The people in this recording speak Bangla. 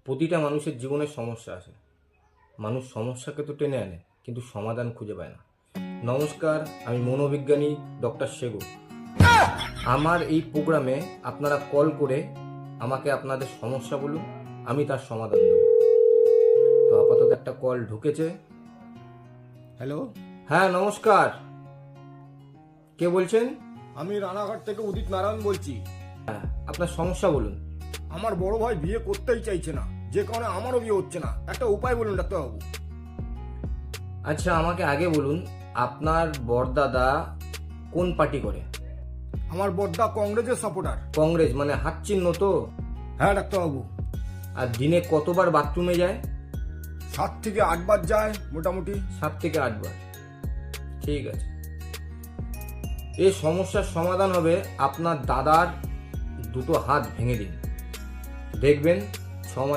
প্রতিটা মানুষের জীবনে সমস্যা আছে। মানুষ সমস্যাকে তো টেনে আনে, কিন্তু সমাধান খুঁজে পায় না। নমস্কার, আমি মনোবিজ্ঞানী ডক্টর শেগু। আমার এই প্রোগ্রামে আপনারা কল করে আমাকে আপনাদের সমস্যা বলুন, আমি তার সমাধান দেব। তো আপাতত একটা কল ঢুকেছে। হ্যালো, হ্যাঁ নমস্কার, কে বলছেন? আমি রানাঘাট থেকে উদিত নারায়ণ বলছি। হ্যাঁ, আপনার সমস্যা বলুন। আমার বড় ভাই বিয়ে করতেই চাইছে না, যে কারণে আমারও বিয়ে হচ্ছে না। একটা উপায় বলুন ডাক্তারবাবু। আচ্ছা, আমাকে আগে বলুন, আপনার বড়দাদা কোন পার্টি করে? আমার বড়দা কংগ্রেসের সাপোর্টার। কংগ্রেস মানে হাত চিহ্ন তো? হ্যাঁ ডাক্তারবাবু, আর দিনে কতবার বাথরুমে যায়? 7 থেকে 8 বার যায় মোটামুটি। 7 থেকে 8 বার। ঠিক আছে, এই সমস্যার সমাধান হবে আপনার দাদার দুটো হাত ভেঙে দিন, দেখবেন 6 মাস